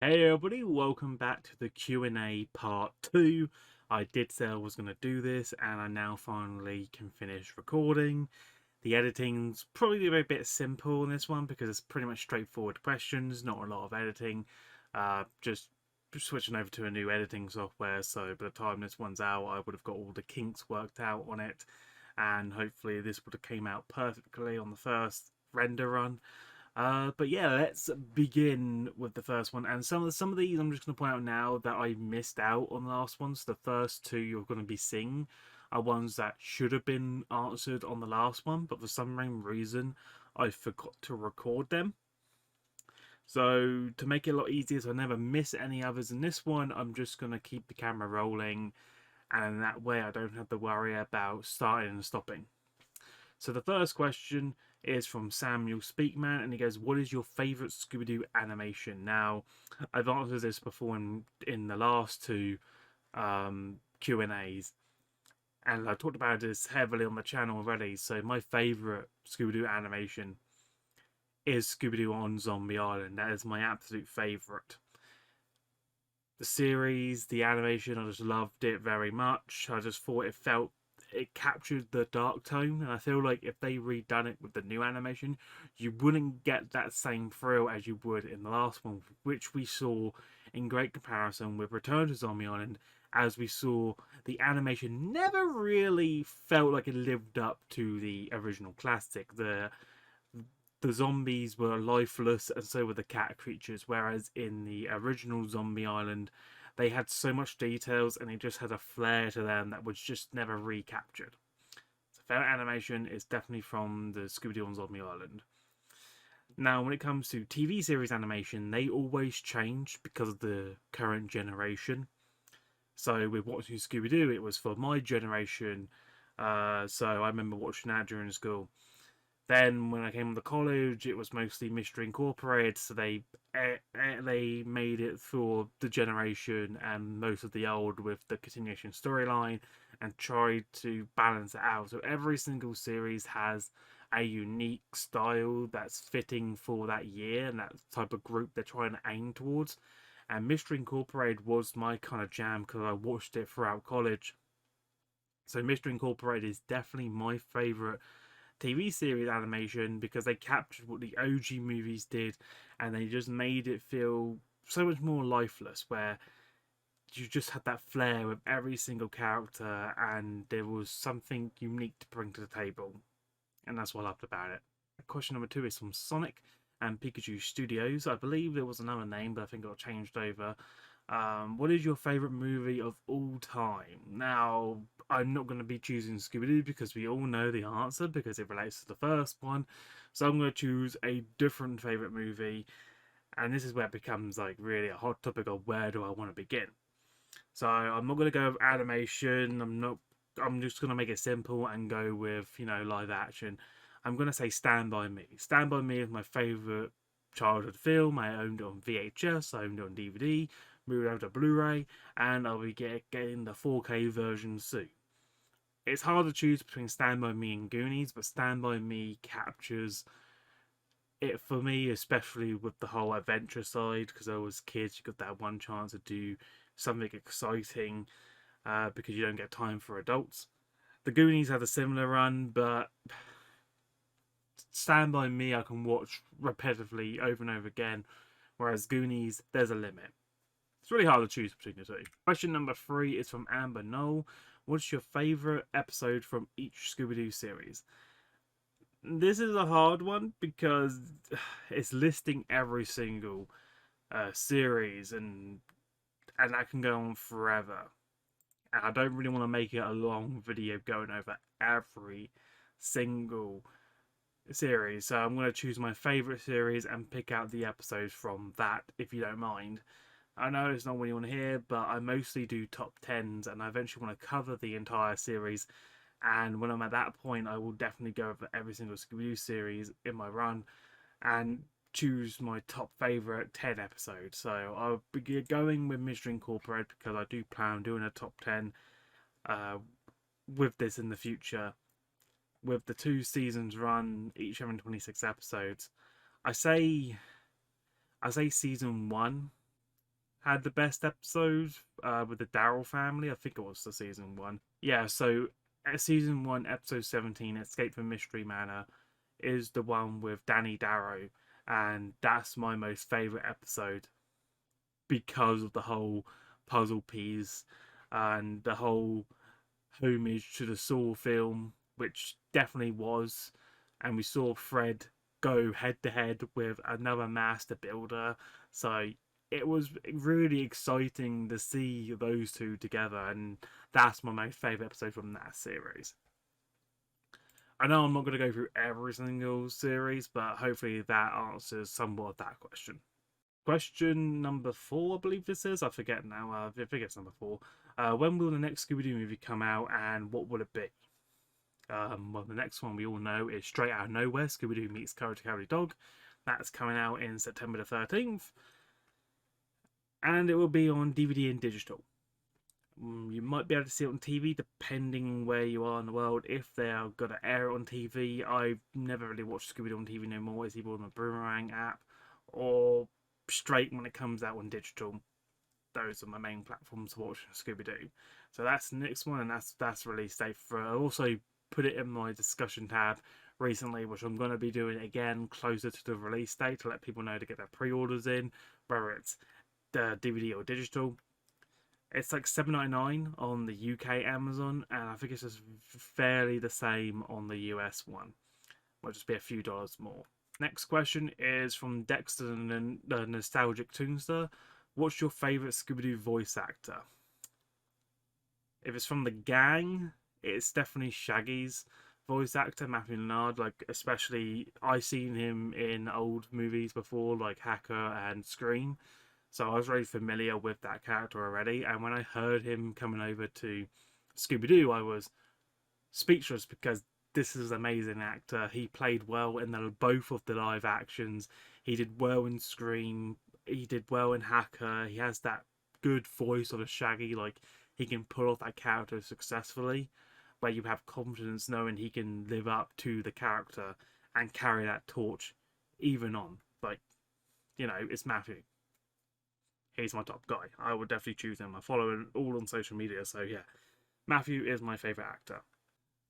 Hey everybody, welcome back to the Q&A part 2. I did say I was going to do this and I now finally can finish recording. The editing's probably a bit simple in this one because it's pretty much straightforward questions, not a lot of editing. Just switching over to a new editing software, so by the time this one's out I would have got all the kinks worked out on it, and hopefully this would have came out perfectly on the first render run. But yeah, let's begin with the first one. And some of these I'm just going to point out now that I missed out on the last ones. The first two you're going to be seeing are ones that should have been answered on the last one, but for some reason I forgot to record them. So to make it a lot easier, so I never miss any others in this one, I'm just going to keep the camera rolling, and that way I don't have to worry about starting and stopping. So the first question is from Samuel Speakman, and he goes, "What is your favourite Scooby-Doo animation?" Now, I've answered this before in the last two Q&As, and I talked about this heavily on the channel already. So my favourite Scooby-Doo animation is Scooby-Doo on Zombie Island. That is my absolute favourite. The series, the animation, I just loved it very much. I just thought it captured the dark tone, and I feel like if they redone it with the new animation, you wouldn't get that same thrill as you would in the last one, which we saw in great comparison with Return to Zombie Island, as we saw the animation never really felt like it lived up to the original classic. The zombies were lifeless, and so were the cat creatures, whereas in the original Zombie Island they had so much details and they just had a flair to them that was just never recaptured. So favorite animation is definitely from the Scooby-Doo on Zombie Island. Now, when it comes to TV series animation, they always change because of the current generation. So with watching Scooby-Doo, it was for my generation. So I remember watching that during school. Then when I came to college, it was mostly Mystery Incorporated, so they made it for the generation and most of the old with the continuation storyline and tried to balance it out. So every single series has a unique style that's fitting for that year and that type of group they're trying to aim towards. And Mystery Incorporated was my kind of jam because I watched it throughout college. So Mystery Incorporated is definitely my favorite TV series animation because they captured what the OG movies did and they just made it feel so much more lifeless, where you just had that flair with every single character and there was something unique to bring to the table, and that's what I loved about it. Question number 2 is from Sonic and Pikachu Studios. I believe there was another name, but I think it got changed over. What is your favourite movie of all time? Now, I'm not going to be choosing Scooby-Doo because we all know the answer because it relates to the first one. So I'm going to choose a different favourite movie. And this is where it becomes like really a hot topic of where do I want to begin. So I'm not going to go with animation. I'm just going to make it simple and go with, live action. I'm going to say Stand By Me. Stand By Me is my favourite childhood film. I owned it on VHS, I owned it on DVD, moved over to Blu-ray, and I'll be getting the 4K version soon. It's hard to choose between Stand By Me and Goonies, but Stand By Me captures it for me, especially with the whole adventure side, because I was kids, you got that one chance to do something exciting because you don't get time for adults. The Goonies had a similar run, but Stand By Me I can watch repetitively over and over again, whereas Goonies, there's a limit. It's really hard to choose between the two. Question number 3 is from Amber Knoll. What's your favourite episode from each Scooby-Doo series? This is a hard one because it's listing every single series, and that can go on forever. And I don't really want to make it a long video going over every single series, so I'm going to choose my favourite series and pick out the episodes from that, if you don't mind. I know it's not what you want to hear, but I mostly do top 10s and I eventually want to cover the entire series. And when I'm at that point, I will definitely go over every single Scooby-Doo series in my run and choose my top favourite 10 episodes. So I'll be going with Mystery Incorporated because I do plan on doing a top 10 with this in the future. With the 2 seasons run, each having 26 episodes, I say season 1 had the best episode with the Daryl family. I think it was the season one. Yeah, so season one, episode 17, Escape from Mystery Manor, is the one with Danny Darrow, and that's my most favorite episode because of the whole puzzle piece and the whole homage to the Saw film, which definitely was. And we saw Fred go head to head with another master builder. So it was really exciting to see those two together, and that's my most favourite episode from that series. I know I'm not going to go through every single series, but hopefully that answers somewhat of that question. Question number 4, I believe this is. I forget now. I think it's number 4. When will the next Scooby-Doo movie come out, and what will it be? Well, the next one we all know is Straight Out of Nowhere, Scooby-Doo Meets Courage the Cowardly Dog. That's coming out in September the 13th. And it will be on DVD and digital. You might be able to see it on TV depending where you are in the world. If they are going to air it on TV, I've never really watched Scooby-Doo on TV no more. It's either on the Boomerang app or straight when it comes out on digital. Those are my main platforms to watch Scooby-Doo. So that's the next one, and that's release date for. I also put it in my discussion tab recently, which I'm going to be doing again closer to the release date to let people know to get their pre-orders in, whether it's the DVD or digital. It's like $7.99 on the UK Amazon, and I think it's just fairly the same on the US one. Might just be a few dollars more. Next question is from Dexter, the Nostalgic Toonster. What's your favourite Scooby-Doo voice actor? If it's from the gang, it's definitely Shaggy's voice actor, Matthew Lennard. Like, especially, I've seen him in old movies before, like Hacker and Scream. So I was very familiar with that character already. And when I heard him coming over to Scooby-Doo, I was speechless because this is an amazing actor. He played well in both of the live actions. He did well in Scream. He did well in Hacker. He has that good voice of a Shaggy. Like, he can pull off that character successfully, where you have confidence knowing he can live up to the character and carry that torch even on. Like, it's Matthew. He's my top guy. I would definitely choose him. I follow him all on social media, so yeah. Matthew is my favourite actor.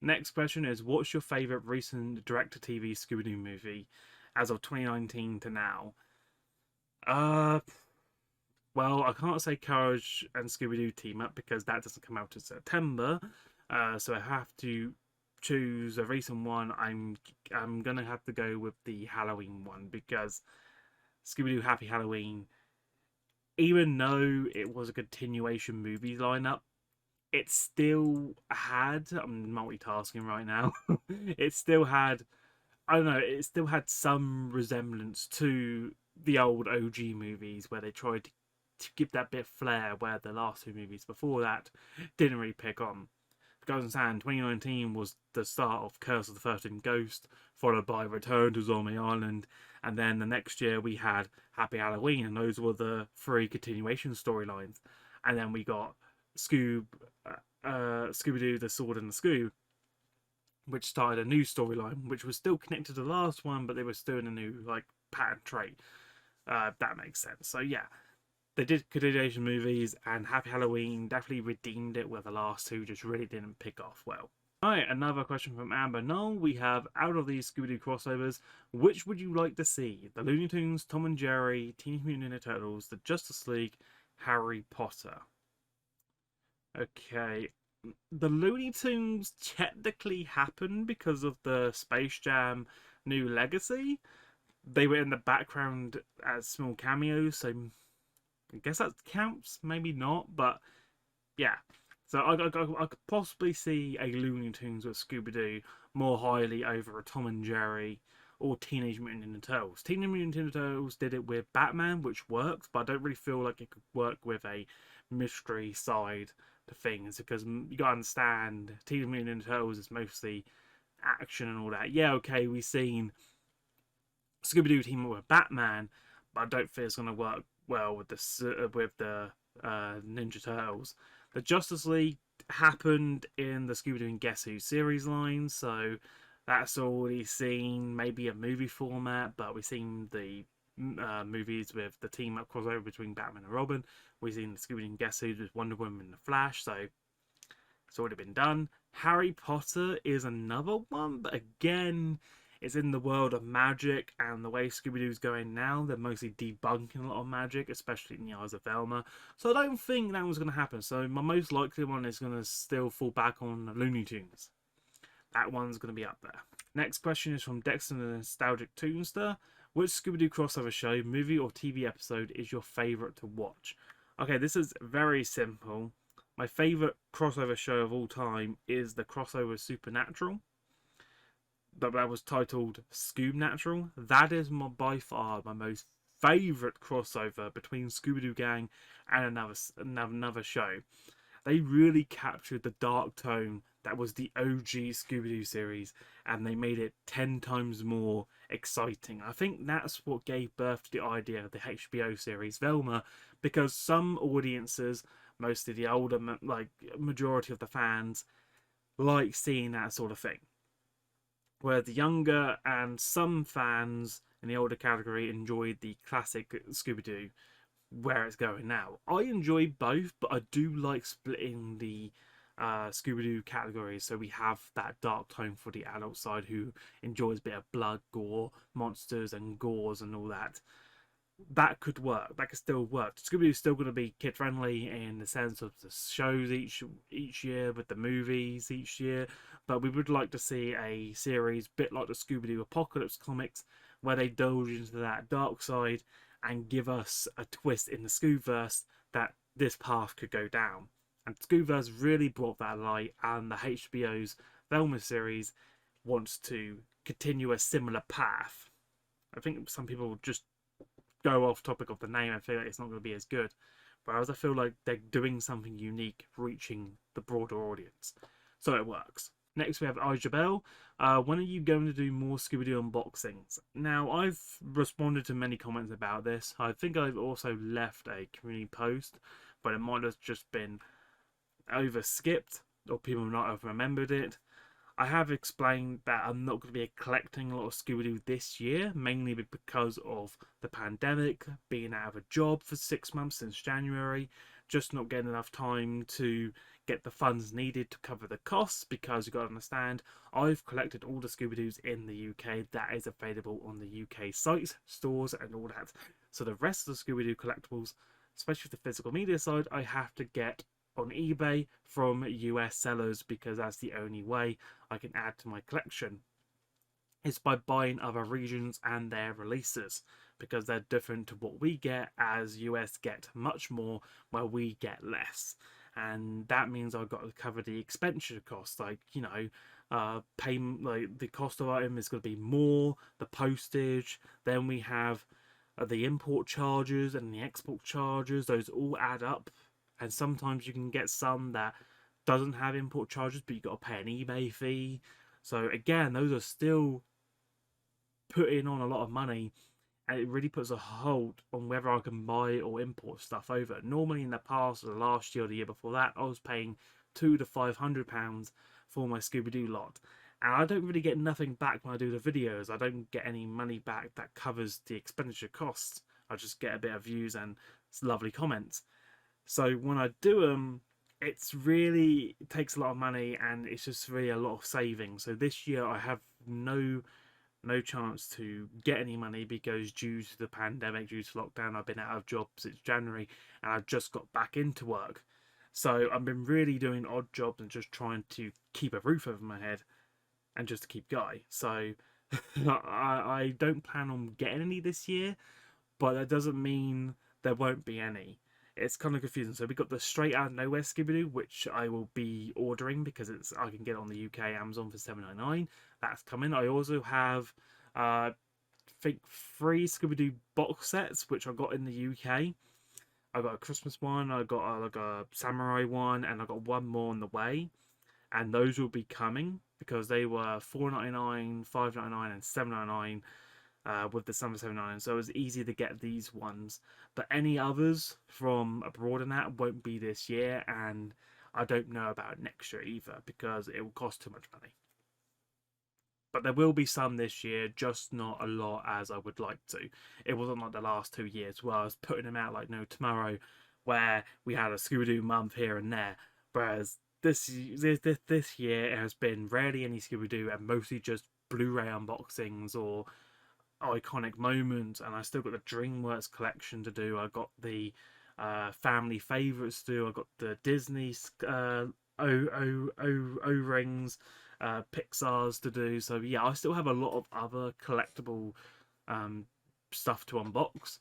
Next question is, what's your favourite recent direct-to-TV Scooby-Doo movie as of 2019 to now? Well, I can't say Courage and Scooby-Doo team up because that doesn't come out in September. So I have to choose a recent one. I'm gonna have to go with the Halloween one because Scooby-Doo Happy Halloween, even though it was a continuation movie lineup, it still had. I'm multitasking right now. It still had. I don't know. It still had some resemblance to the old OG movies where they tried to give that bit of flair where the last two movies before that didn't really pick on. Because in Sand, 2019 was the start of Curse of the 13 Ghost, followed by Return to Zombie Island, and then the next year we had Happy Halloween, and those were the 3 continuation storylines. And then we got Scooby-Doo, The Sword and the Scoob, which started a new storyline, which was still connected to the last one, but they were still in a new pattern trait. That makes sense. So yeah, they did continuation movies, and Happy Halloween definitely redeemed it, where the last two just really didn't pick off well. Alright, another question from Amber Null. We have, out of these Scooby-Doo crossovers, which would you like to see? The Looney Tunes, Tom and Jerry, Teenage Mutant Ninja Turtles, the Justice League, Harry Potter. Okay, the Looney Tunes technically happened because of the Space Jam New Legacy. They were in the background as small cameos, so I guess that counts, maybe not, but yeah. So I could possibly see a Looney Tunes with Scooby-Doo more highly over a Tom and Jerry or Teenage Mutant Ninja Turtles. Teenage Mutant Ninja Turtles did it with Batman, which works, but I don't really feel like it could work with a mystery side to things, because you gotta understand, Teenage Mutant Ninja Turtles is mostly action and all that. Yeah, okay, we've seen Scooby-Doo team up with Batman, but I don't think it's gonna work well with the Ninja Turtles. The Justice League happened in the Scooby-Doo and Guess Who series line, so that's already seen maybe a movie format, but we've seen the movies with the team up crossover between Batman and Robin. We've seen the Scooby-Doo Guess Who with Wonder Woman and the Flash, so it's already been done. Harry Potter is another one, but again, it's in the world of magic, and the way Scooby-Doo's going now, they're mostly debunking a lot of magic, especially in the eyes of Velma. So I don't think that was going to happen. So my most likely one is going to still fall back on Looney Tunes. That one's going to be up there. Next question is from Dexter the Nostalgic Toonster. Which Scooby-Doo crossover show, movie or TV episode is your favourite to watch? Okay, this is very simple. My favourite crossover show of all time is the crossover Supernatural. That was titled Scoob-Natural. That is by far my most favourite crossover between Scooby-Doo Gang and another show. They really captured the dark tone that was the OG Scooby-Doo series, and they made it 10 times more exciting. I think that's what gave birth to the idea of the HBO series Velma, because some audiences, mostly the older, like majority of the fans, like seeing that sort of thing. Where the younger and some fans in the older category enjoyed the classic Scooby-Doo, where it's going now. I enjoy both, but I do like splitting the Scooby-Doo categories, so we have that dark tone for the adult side who enjoys a bit of blood, gore, monsters and gores and all that. That could work. That could still work. Scooby-Doo is still going to be kid friendly in the sense of the shows each year, with the movies each year, but we would like to see a series bit like the Scooby-Doo Apocalypse comics, where they indulge into that dark side and give us a twist in the Scooverse that this path could go down. And Scooverse really brought that light, and the HBO's Velma series wants to continue a similar path. I think some people just go off topic of the name and feel like it's not going to be as good, whereas I feel like they're doing something unique, reaching the broader audience, so it works. Next we have Ijabel. When are you going to do more Scooby-Doo unboxings? Now, I've responded to many comments about this. I think I've also left a community post, but it might have just been over skipped, or people might not have remembered it. I have explained that I'm not going to be collecting a lot of Scooby-Doo this year, mainly because of the pandemic, being out of a job for 6 months since January, just not getting enough time to get the funds needed to cover the costs, because you've got to understand, I've collected all the Scooby-Doos in the UK that is available on the UK sites, stores and all that. So the rest of the Scooby-Doo collectibles, especially the physical media side, I have to get on eBay from US sellers, because that's the only way I can add to my collection. It's by buying other regions and their releases, because they're different to what we get, as US get much more where we get less. And that means I've got to cover the expenditure costs, like, you know, payment, like the cost of item is going to be more, the postage, then we have the import charges and the export charges, those all add up. And sometimes you can get some that doesn't have import charges, but you've got to pay an eBay fee. So again, those are still putting on a lot of money, and it really puts a hold on whether I can buy or import stuff over. Normally in the past, or the last year or the year before that, I was paying £200 to £500 for my Scooby-Doo lot. And I don't really get nothing back when I do the videos. I don't get any money back that covers the expenditure costs. I just get a bit of views and lovely comments. So when I do them, it takes a lot of money, and it's just really a lot of savings. So this year I have no chance to get any money, because due to the pandemic, due to lockdown, I've been out of job since January, and I've just got back into work. So I've been really doing odd jobs and just trying to keep a roof over my head and just to keep going. So I don't plan on getting any this year, but that doesn't mean there won't be any. It's kind of confusing. So we got the Straight Out of Nowhere Scooby-Doo, which I will be ordering because I can get it on the UK Amazon for $7.99. That's coming. I also have I think 3 Scooby-Doo box sets, which I got in the UK. I got a Christmas one, I got like a samurai one, and I got one more on the way. And those will be coming because they were $4.99, $5.99, and $7.99. With the Summer 79, so it was easy to get these ones. But any others from abroad and that won't be this year, and I don't know about next year either, because it will cost too much money. But there will be some this year, just not a lot as I would like to. It wasn't like the last 2 years where I was putting them out like no tomorrow, where we had a Scooby-Doo month here and there. Whereas this year it has been rarely any Scooby-Doo and mostly just Blu-ray unboxings or iconic moments. And I still got the DreamWorks collection to do. I got the family favorites to do. I got the Disney O-rings, Pixar's to do. So yeah, I still have a lot of other collectible stuff to unbox.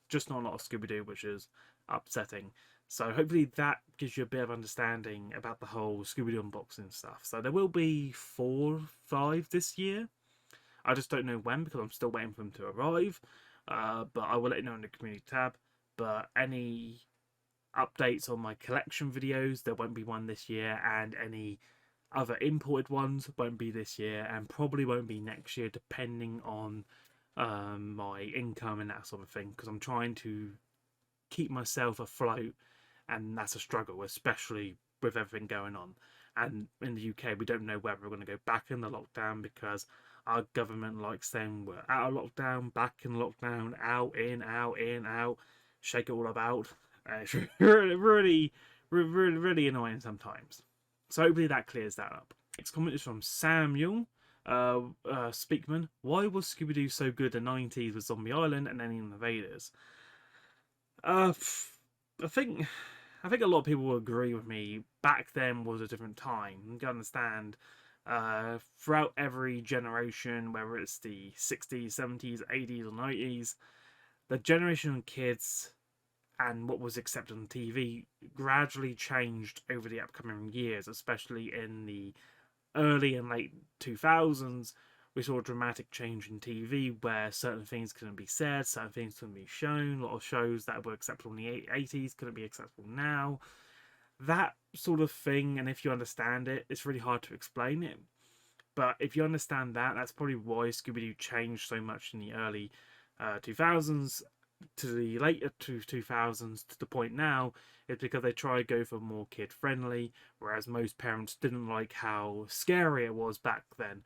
Just not a lot of Scooby-Doo, which is upsetting. So hopefully that gives you a bit of understanding about the whole Scooby-Doo unboxing stuff. So there will be 4, 5 this year. I just don't know when because I'm still waiting for them to arrive. But I will let you know in the community tab. But any updates on my collection videos, there won't be one this year, and any other imported ones won't be this year, and probably won't be next year, depending on my income and that sort of thing, because I'm trying to keep myself afloat, and that's a struggle, especially with everything going on. And in the UK, we don't know whether we're going to go back in the lockdown, because our government likes saying we're out of lockdown, back in lockdown, out, in, out, shake it all about. It's really annoying sometimes. So hopefully that clears that up. Next comment is from Samuel Speakman. Why was Scooby-Doo so good in the 90s with Zombie Island and Alien Invaders? I think a lot of people will agree with me. Back then was a different time. You can understand, throughout every generation, whether it's the 60s, 70s, 80s, or 90s, the generation of kids and what was accepted on TV gradually changed over the upcoming years, especially in the early and late 2000s. We saw a dramatic change in TV where certain things couldn't be said, certain things couldn't be shown. A lot of shows that were acceptable in the 80s couldn't be acceptable now. That sort of thing, and if you understand it, it's really hard to explain it. But if you understand that, that's probably why Scooby-Doo changed so much in the early 2000s to the later 2000s to the point now, is because they try to go for more kid friendly, whereas most parents didn't like how scary it was back then.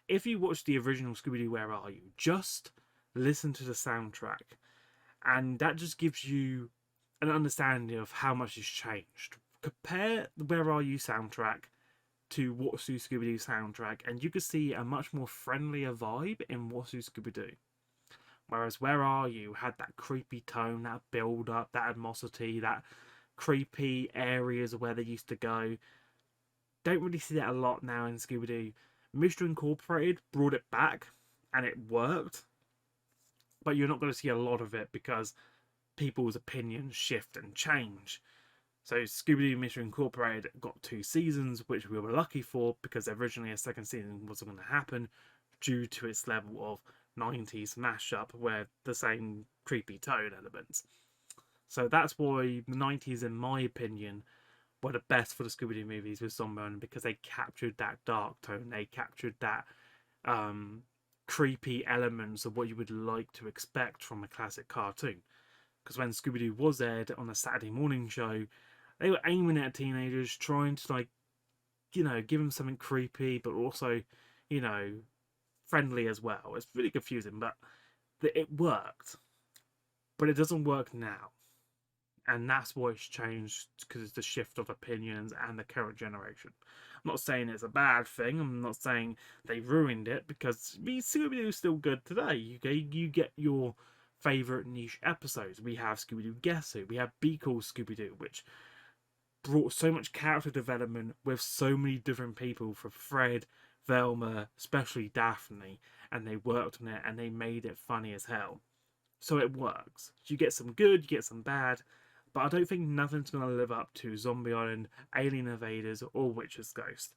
If you watch the original Scooby-Doo Where Are You, just listen to the soundtrack, and that just gives you an understanding of how much has changed. Compare the Where Are You soundtrack to What's New Scooby-Doo soundtrack, and you can see a much more friendlier vibe in What's New Scooby-Doo. Whereas Where Are You had that creepy tone, that build up, that animosity, that creepy areas where they used to go. Don't really see that a lot now in Scooby-Doo. Mystery Incorporated brought it back and it worked, but you're not going to see a lot of it because people's opinions shift and change. So Scooby-Doo Mystery Incorporated got 2 seasons, which we were lucky for, because originally a second season wasn't going to happen due to its level of 90s mashup where the same creepy tone elements. So that's why the 90s, in my opinion, were the best for the Scooby-Doo movies with Zombie Island, because they captured that dark tone, they captured that creepy elements of what you would like to expect from a classic cartoon. Because when Scooby-Doo was aired on a Saturday morning show, they were aiming at teenagers, trying to, give them something creepy, but also, friendly as well. It's really confusing, but it worked. But it doesn't work now. And that's why it's changed, because it's the shift of opinions and the current generation. I'm not saying it's a bad thing. I'm not saying they ruined it, because Scooby-Doo is still good today. You get your favourite niche episodes. We have Scooby-Doo Guess Who. We have Be Cool Scooby-Doo, which brought so much character development with so many different people, from Fred, Velma, especially Daphne, and they worked on it and they made it funny as hell. So it works. You get some good, you get some bad, but I don't think nothing's going to live up to Zombie Island, Alien Invaders, or Witch's Ghost.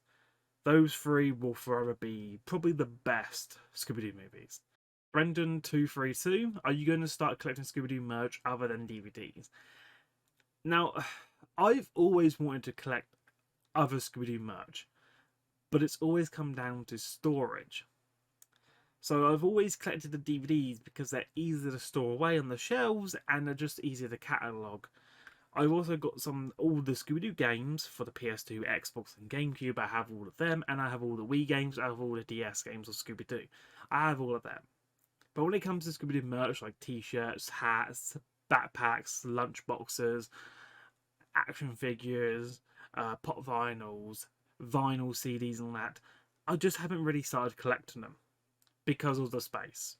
Those 3 will forever be probably the best Scooby-Doo movies. Brendan232, are you going to start collecting Scooby-Doo merch other than DVDs? Now, I've always wanted to collect other Scooby-Doo merch, but it's always come down to storage. So I've always collected the DVDs because they're easier to store away on the shelves and they're just easier to catalogue. I've also got all the Scooby-Doo games for the PS2, Xbox, and GameCube. I have all of them, and I have all the Wii games. I have all the DS games of Scooby-Doo. I have all of them. But when it comes to Scooby-Doo merch, like t-shirts, hats, backpacks, lunch boxes, action figures, pop vinyls, vinyl CDs, and all that, I just haven't really started collecting them because of the space.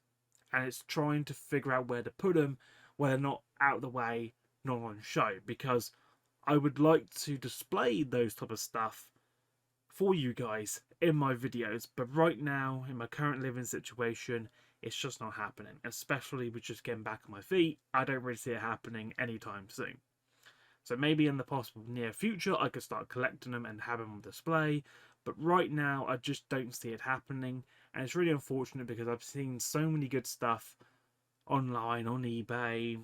And it's trying to figure out where to put them, where they're not out of the way, not on show, because I would like to display those type of stuff for you guys in my videos, but right now, in my current living situation, it's just not happening. Especially with just getting back on my feet, I don't really see it happening anytime soon. So maybe in the possible near future, I could start collecting them and have them on display. But right now, I just don't see it happening. And it's really unfortunate because I've seen so many good stuff online, on eBay,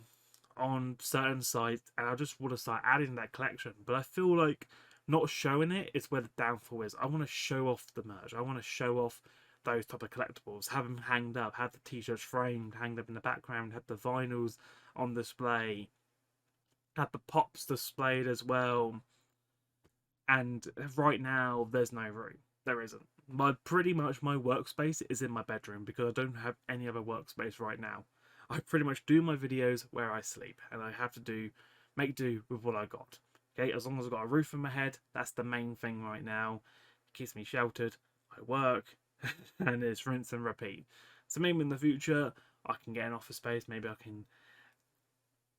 on certain sites, and I just want to start adding that collection. But I feel like not showing it is where the downfall is. I want to show off the merch. I want to show off those type of collectibles. Have them hanged up, have the t-shirts framed, hanged up in the background, have the vinyls on display, have the pops displayed as well. And right now, there's no room. There isn't. Pretty much my workspace is in my bedroom because I don't have any other workspace right now. I pretty much do my videos where I sleep, and I have to make do with what I got. Okay, as long as I've got a roof over my head, that's the main thing right now. It keeps me sheltered. I work, and it's rinse and repeat. So maybe in the future, I can get an office space. Maybe I can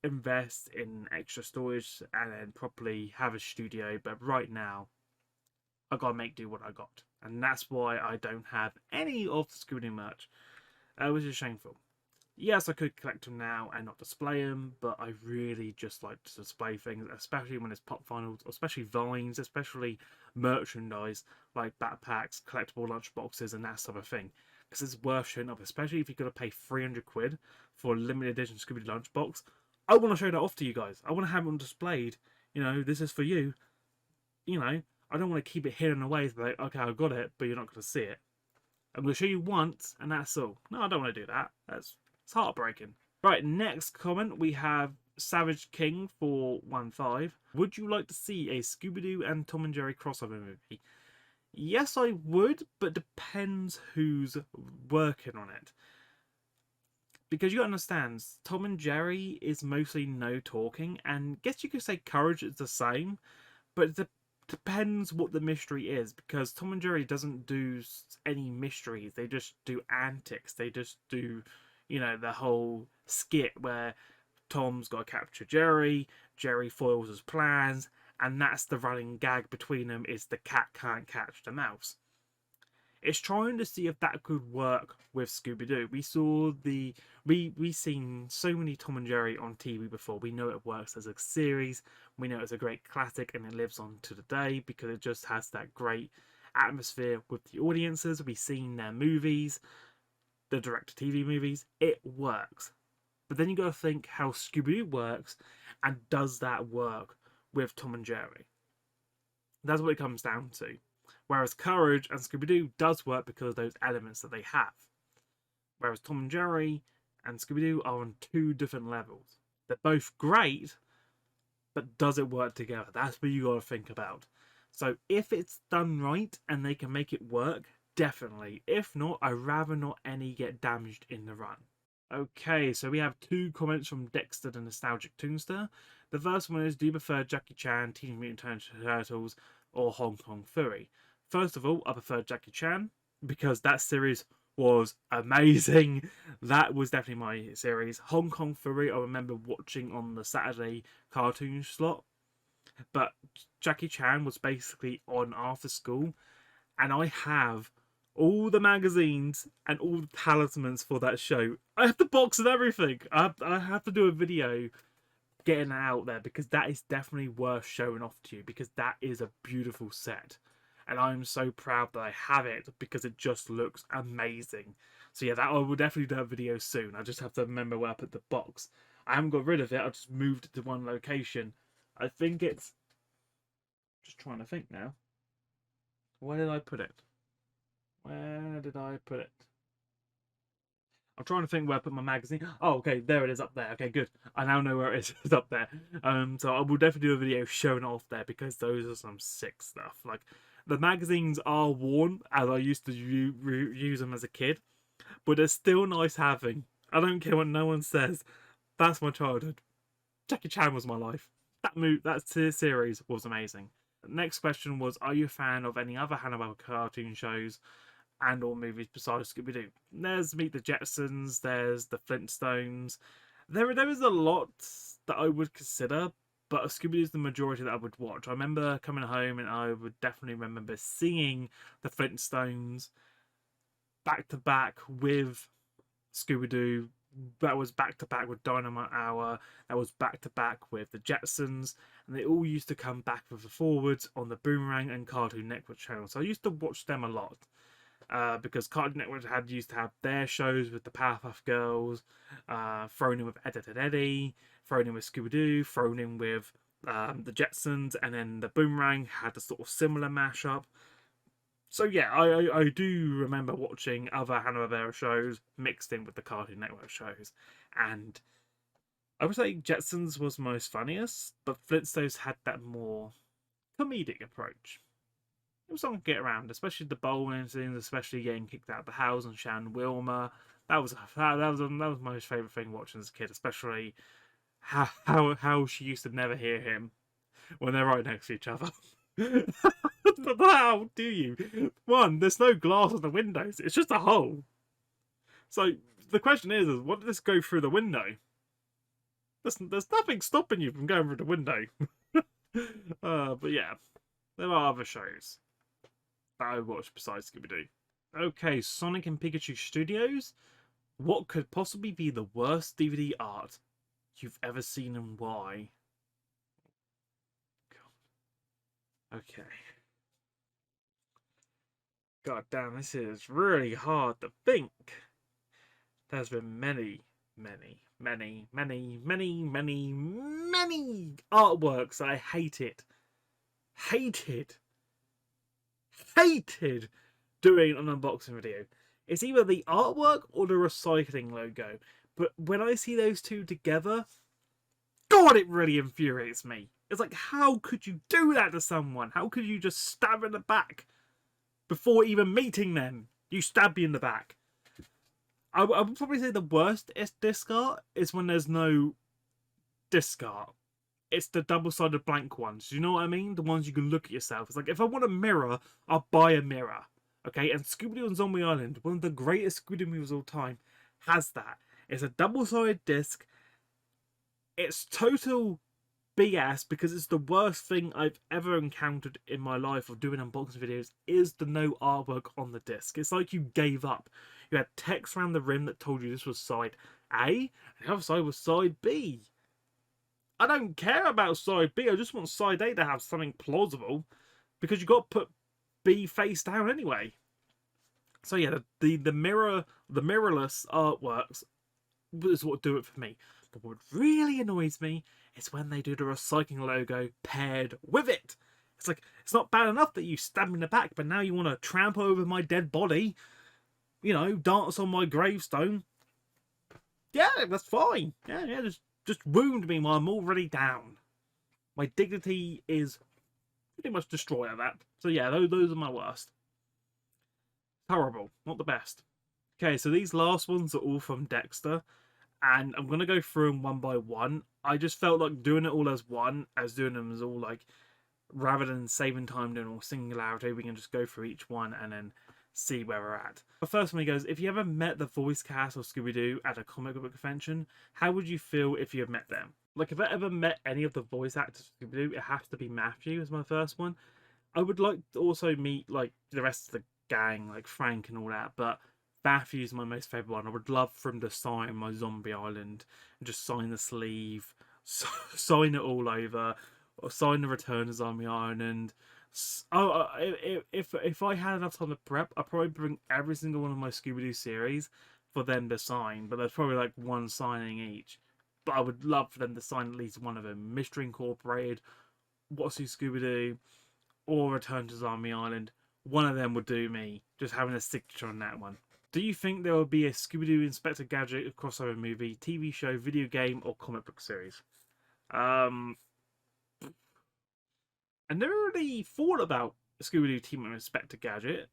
invest in extra storage and then properly have a studio. But right now, I gotta make do what I got, and that's why I don't have any of the Scooby-Doo merch, which is shameful. Yes, I could collect them now and not display them, but I really just like to display things, especially when it's pop vinyls, especially vines, especially merchandise like backpacks, collectible lunch boxes, and that sort of thing. Because it's worth showing off, especially if you're going to pay 300 quid for a limited edition Scooby-Doo lunchbox. I want to show that off to you guys. I want to have them displayed. You know, this is for you. You know, I don't want to keep it hidden away. So like, okay, I got it, but you're not going to see it. I'm going to show you once, and that's all. No, I don't want to do that. It's heartbreaking. Right, next comment we have Savage King 415. Would you like to see a Scooby-Doo and Tom and Jerry crossover movie? Yes, I would, but depends who's working on it. Because you gotta understand, Tom and Jerry is mostly no talking, and guess you could say Courage is the same, but it depends what the mystery is, because Tom and Jerry doesn't do any mysteries, they just do antics, they just do, you know, the whole skit where Tom's got to capture Jerry, Jerry foils his plans, and that's the running gag between them, is the cat can't catch the mouse. It's trying to see if that could work with Scooby-Doo. We seen so many Tom and Jerry on TV before. We know it works as a series. We know it's a great classic and it lives on to today because it just has that great atmosphere with the audiences. We've seen their movies, the direct-to-TV movies. It works. But then you got to think how Scooby-Doo works, and does that work with Tom and Jerry? That's what it comes down to. Whereas Courage and Scooby-Doo does work because of those elements that they have. Whereas Tom and Jerry and Scooby-Doo are on two different levels. They're both great, but does it work together? That's what you got to think about. So if it's done right and they can make it work, definitely. If not, I'd rather not any get damaged in the run. Okay, so we have two comments from Dexter the Nostalgic Toonster. The first one is, do you prefer Jackie Chan, Teenage Mutant Ninja Turtles, or Hong Kong Phooey? First of all, I prefer Jackie Chan because that series was amazing. That was definitely my series. Hong Kong Phooey, I remember watching on the Saturday cartoon slot. But Jackie Chan was basically on after school. And I have all the magazines and all the talismans for that show. I have the box and everything. I have to do a video getting that out there because that is definitely worth showing off to you because that is a beautiful set. And I'm so proud that I have it because it just looks amazing. So yeah, that I will definitely do a video soon. I just have to remember where I put the box. I haven't got rid of it. I just moved it to one location. I think it's... Just trying to think now. Where did I put it? Where did I put it? I'm trying to think where I put my magazine. Oh, okay, there it is up there. Okay, good. I now know where it is. It's up there. So I will definitely do a video showing it off there because those are some sick stuff. Like, the magazines are worn as I used to use them as a kid, but they're still nice having. I don't care what no one says. That's my childhood. Jackie Chan was my life. That series was amazing. Next question was, are you a fan of any other Hannibal cartoon shows and or movies besides Scooby-Doo? There's Meet the Jetsons, there's the Flintstones. There is a lot that I would consider, but Scooby-Doo is the majority that I would watch. I remember coming home and I would definitely remember seeing the Flintstones back to back with Scooby-Doo. That was back to back with Dynamite Hour. That was back to back with the Jetsons, and they all used to come back with the forwards on the Boomerang and Cartoon Network channel. So I used to watch them a lot because Cartoon Network used to have their shows with the Powerpuff Girls, thrown in with Ed, Edd n Eddy, thrown in with Scooby-Doo, thrown in with the Jetsons, and then the Boomerang had a sort of similar mashup. So yeah, I do remember watching other Hanna-Barbera shows mixed in with the Cartoon Network shows, and I would say Jetsons was most funniest, but Flintstones had that more comedic approach. It was something to get around, especially the bowling scenes, especially getting kicked out of the house and Shan Wilma. That was my most favourite thing watching as a kid, especially how she used to never hear him when they're right next to each other. How do you? One, there's no glass on the windows. It's just a hole. So the question is what did this go through the window? There's nothing stopping you from going through the window. But yeah, there are other shows that I watch besides Scooby-Doo. Okay, Sonic and Pikachu Studios. What could possibly be the worst DVD art you've ever seen and why? Okay. God damn, this is really hard to think. There's been many artworks I hated doing an unboxing video. It's either the artwork or the recycling logo. But when I see those two together, God, it really infuriates me. It's like, how could you do that to someone? How could you just stab in the back before even meeting them? You stab me in the back. I would probably say the worst disc art is when there's no disc art. It's the double-sided blank ones. You know what I mean? The ones you can look at yourself. It's like, if I want a mirror, I'll buy a mirror. Okay? And Scooby-Doo on Zombie Island, one of the greatest Scooby-Doo movies of all time, has that. It's a double-sided disc. It's total BS because it's the worst thing I've ever encountered in my life of doing unboxing videos is the no artwork on the disc. It's like you gave up. You had text around the rim that told you this was side A and the other side was side B. I don't care about side B. I just want side A to have something plausible because you got to put B face down anyway. So yeah, the mirrorless artworks is what do it for me. But what really annoys me is when they do the recycling logo paired with it. It's like, it's not bad enough that you stab me in the back, but now you want to trample over my dead body, you know, dance on my gravestone. Yeah, that's fine. Yeah, just wound me while I'm already down. My dignity is pretty much destroyed at that. So yeah, those are my worst. Horrible, not the best. Okay, so these last ones are all from Dexter, and I'm gonna go through them one by one. I just felt like doing it all as one, as doing them as all like, rather than saving time doing all singularity, we can just go through each one and then see where we're at. The first one he goes, if you ever met the voice cast of Scooby-Doo at a comic book convention, how would you feel if you had met them? Like, if I ever met any of the voice actors of Scooby-Doo, it has to be Matthew as my first one. I would like to also meet like the rest of the gang, like Frank and all that, but Matthew's my most favourite one. I would love for him to sign my Zombie Island and just sign the sleeve, sign it all over, or sign the Return to Zombie Island. If I had enough time to prep, I'd probably bring every single one of my Scooby-Doo series for them to sign, but there's probably like one signing each. But I would love for them to sign at least one of them. Mystery Incorporated, What's New Scooby-Doo, or Return to Zombie Island. One of them would do me, just having a signature on that one. Do you think there will be a Scooby-Doo Inspector Gadget crossover movie, TV show, video game, or comic book series? Um, I never really thought about Scooby-Doo team with Inspector Gadget.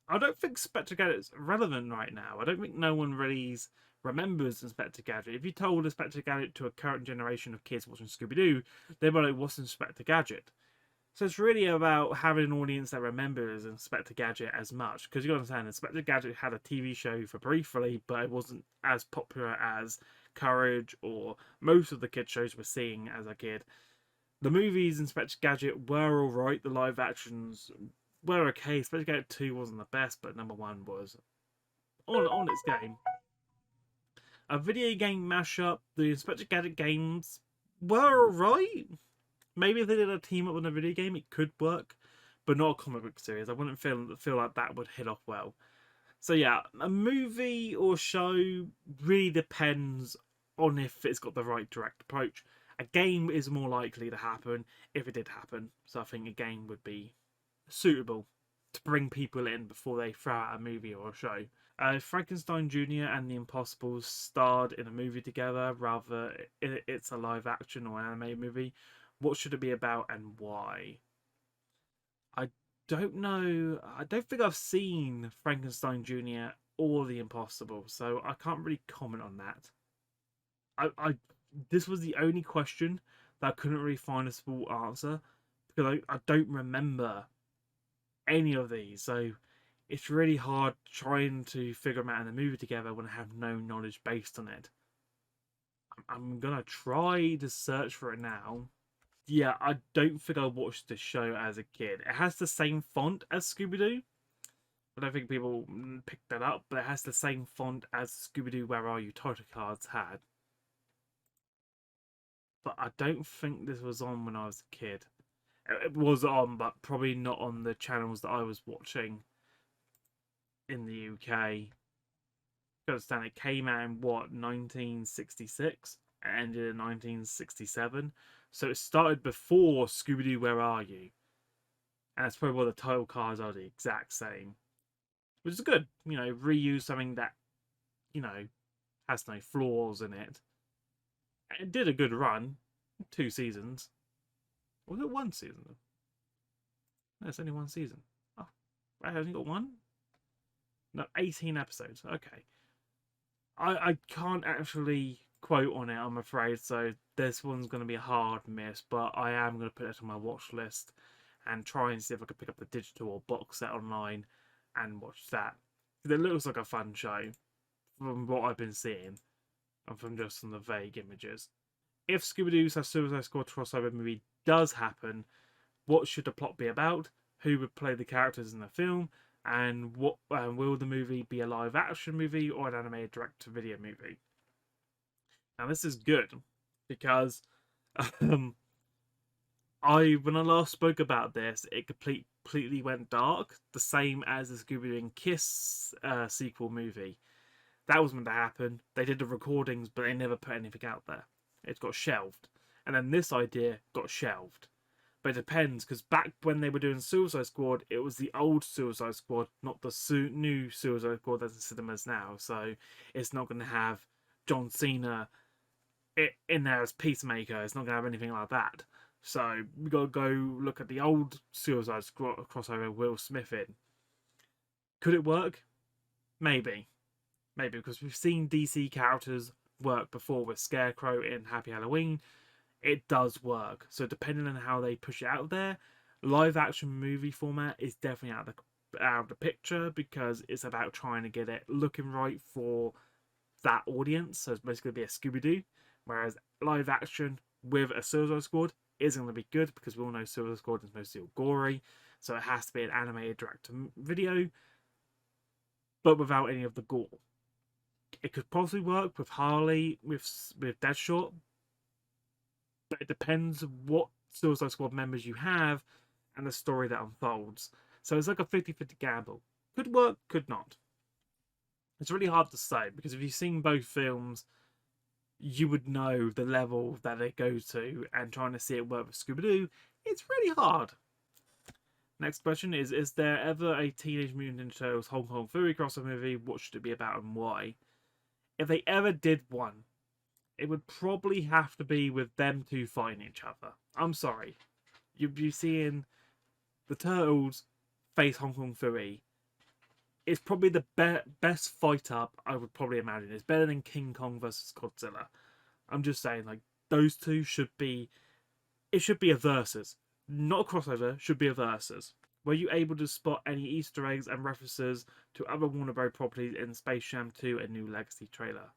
I don't think Inspector Gadget's relevant right now. I don't think no one really remembers Inspector Gadget. If you told Inspector Gadget to a current generation of kids watching Scooby-Doo, they might like, what's Inspector Gadget? So it's really about having an audience that remembers Inspector Gadget as much. Because you got to understand, Inspector Gadget had a TV show for briefly, but it wasn't as popular as Courage or most of the kids shows we're seeing as a kid. The movies Inspector Gadget were alright, the live actions were okay. Inspector Gadget 2 wasn't the best, but number 1 was on its game. A video game mashup, the Inspector Gadget games were alright. Maybe if they did a team up on a video game, it could work, but not a comic book series. I wouldn't feel like that would hit off well. So yeah, a movie or show really depends on if it's got the right direct approach. A game is more likely to happen if it did happen. So I think a game would be suitable to bring people in before they throw out a movie or a show. Frankenstein Jr. and The Impossibles starred in a movie together, rather it's a live action or anime movie. What should it be about and why? I don't know. I don't think I've seen Frankenstein Jr. or The Impossible, so I can't really comment on that. I this was the only question that I couldn't really find a full answer because I don't remember any of these, so it's really hard trying to figure them out in the movie together when I have no knowledge based on it. I'm gonna try to search for it now. Yeah, I don't think I watched this show as a kid. It has the same font as Scooby-Doo. I don't think people picked that up, but it has the same font as Scooby-Doo Where Are You title cards had. But I don't think this was on when I was a kid. It was on, but probably not on the channels that I was watching in the UK. You understand, it came out in what, 1966? It ended in 1967. So it started before Scooby-Doo Where Are You? And that's probably why the title cards are the exact same. Which is good. You know, reuse something that, you know, has no flaws in it. It did a good run. 2 seasons. Was it 1 season? No, it's only 1 season. Oh, I only got 1? No, 18 episodes. Okay. I can't actually quote on it, I'm afraid, so this one's going to be a hard miss, but I am going to put it on my watch list and try and see if I can pick up the digital or box set online and watch that. It looks like a fun show from what I've been seeing and from just from the vague images. If Scooby-Doo's Suicide Squad crossover movie does happen, what should the plot be about? Who would play the characters in the film? And what will the movie be a live action movie or an animated direct to video movie? Now this is good because um, when I last spoke about this, it completely went dark, the same as the Scooby-Doo and Kiss sequel movie. That was meant to happen. They did the recordings, but they never put anything out there. It got shelved, and then this idea got shelved. But it depends, because back when they were doing Suicide Squad, it was the old Suicide Squad, not the new Suicide Squad that's in cinemas now. So it's not going to have John Cena in there as Peacemaker. It's not going to have anything like that. So we got to go look at the old Suicide Squad crossover Will Smith in. Could it work? Maybe. Maybe, because we've seen DC characters work before with Scarecrow in Happy Halloween. It does work. So depending on how they push it out there, live action movie format is definitely out of the picture because it's about trying to get it looking right for that audience. So it's basically be a Scooby-Doo, whereas live action with a Suicide Squad isn't going to be good because we all know Suicide Squad is mostly gory, so it has to be an animated direct to video, but without any of the gore. It could possibly work with Harley, with Deadshot, but it depends what Suicide Squad members you have and the story that unfolds. So it's like a 50-50 gamble. Could work, could not. It's really hard to say because if you've seen both films, you would know the level that it goes to, and trying to see it work with Scooby-Doo, it's really hard. Next question is there ever a Teenage Mutant Ninja Turtles Hong Kong Furry crossover movie? What should it be about and why? If they ever did one, it would probably have to be with them two fighting each other. I'm sorry. You'd be seeing the Turtles face Hong Kong Furry. It's probably the best fight up I would probably imagine. It's better than King Kong versus Godzilla. I'm just saying, like, those two should be... It should be a versus. Not a crossover, should be a versus. Were you able to spot any Easter eggs and references to other Warner Bros. Properties in Space Jam 2 and New Legacy trailer?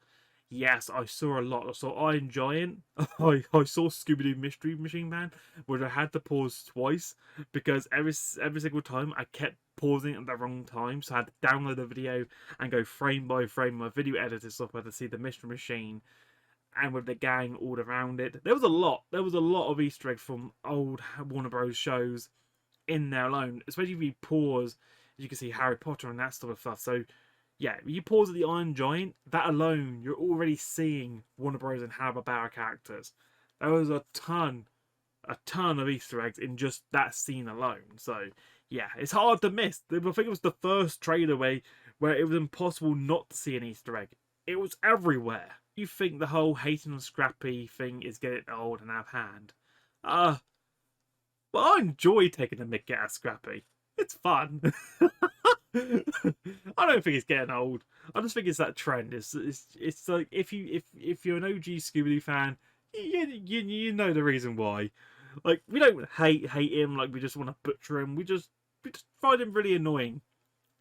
Yes, I saw a lot. So I enjoy it. I saw Scooby-Doo Mystery Machine Man, where I had to pause twice because every single time I kept pausing at the wrong time. So I had to download the video and go frame by frame my video editor software to see the Mystery Machine and with the gang all around it. There was a lot. There was a lot of Easter eggs from old Warner Bros. Shows in there alone. Especially if you pause, you can see Harry Potter and that sort of stuff. So yeah, you pause at the Iron Giant, that alone, you're already seeing Warner Bros. And Hanna-Barbera characters. There was a ton of Easter eggs in just that scene alone. So yeah, it's hard to miss. I think it was the first trailer where it was impossible not to see an Easter egg. It was everywhere. You think the whole hating on Scrappy thing is getting old and out of hand? Well, I enjoy taking the mick out of Scrappy. It's fun. I don't think it's getting old. I just think it's that trend. It's like if you're an OG Scooby-Doo fan, you know the reason why. Like, we don't hate him. Like, we just want to butcher him. We just find him really annoying.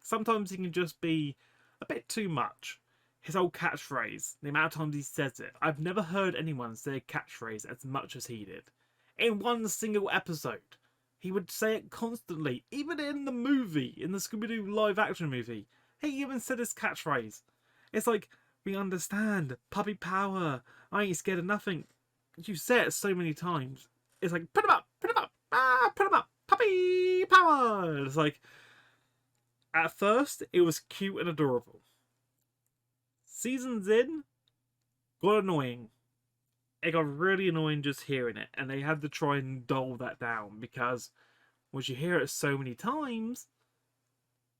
Sometimes he can just be a bit too much. His old catchphrase, the amount of times he says it. I've never heard anyone say a catchphrase as much as he did. In one single episode. He would say it constantly. Even in the movie, in the Scooby-Doo live action movie. He even said his catchphrase. It's like, we understand. Puppy power. I ain't scared of nothing. You say it so many times. It's like, put him up, put him up, put him up. Puppy power. It's like, at first, it was cute and adorable. Seasons in, got annoying. It got really annoying just hearing it, and they had to try and dull that down because once you hear it so many times,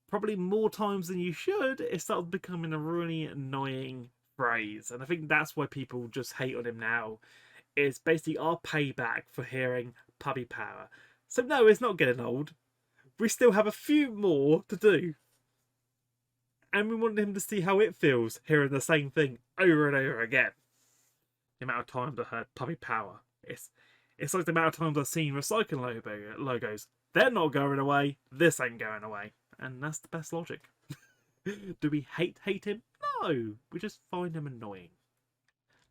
probably more times than you should, it starts becoming a really annoying phrase. And I think that's why people just hate on him now. It's basically our payback for hearing puppy power. So no, it's not getting old. We still have a few more to do. And we want him to see how it feels hearing the same thing over and over again. The amount of times I heard puppy power. It's like the amount of times I've seen recycling logos. They're not going away. This ain't going away. And that's the best logic. Do we hate him? No. We just find him annoying.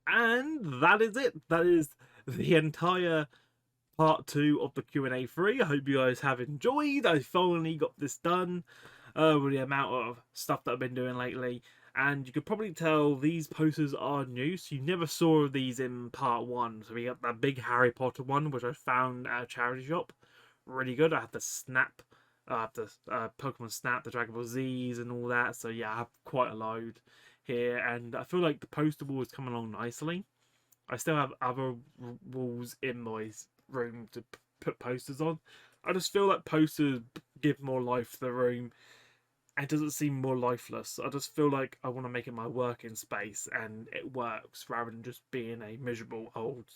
And that is it. That is the entire part 2 of the Q&A 3. I hope you guys have enjoyed. I finally got this done with the amount of stuff that I've been doing lately. And you could probably tell these posters are new, so you never saw these in part 1. So we got that big Harry Potter one, which I found at a charity shop. Really good. I have the Snap, the Pokemon Snap, the Dragon Ball Z's and all that. So yeah, I have quite a load here. And I feel like the poster wall is coming along nicely. I still have other walls in my room to put posters on. I just feel like posters give more life to the room. It doesn't seem more lifeless. I just feel like I want to make it my working space and it works rather than just being a miserable old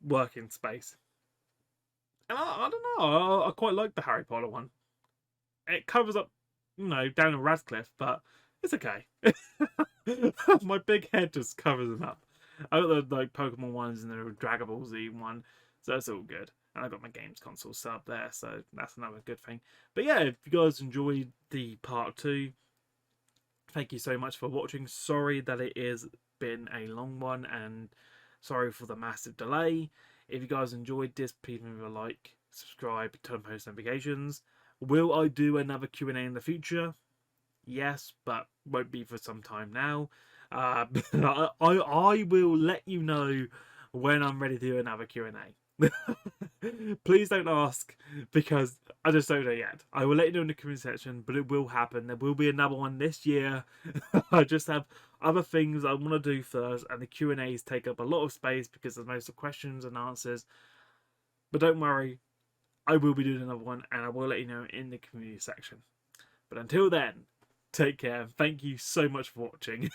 working space. And I don't know, I quite like the Harry Potter one. It covers up, Daniel Radcliffe, but it's okay. My big head just covers them up. I got the Pokemon ones and the Dragon Ball Z one, so that's all good. And I got my games console set up there, so that's another good thing. But yeah, if you guys enjoyed the part 2, thank you so much for watching. Sorry that it has been a long one, and sorry for the massive delay. If you guys enjoyed this, please leave a like, subscribe, turn on post notifications. Will I do another Q&A in the future? Yes, but won't be for some time now. I will let you know when I'm ready to do another Q&A. Please don't ask because I just don't know yet. I will let you know in the comment section, but it will happen. There will be another one this year. I just have other things I want to do first, and the Q&As take up a lot of space because there's most of questions and answers. But don't worry, I will be doing another one, and I will let you know in the community section. But until then, take care. Thank you so much for watching.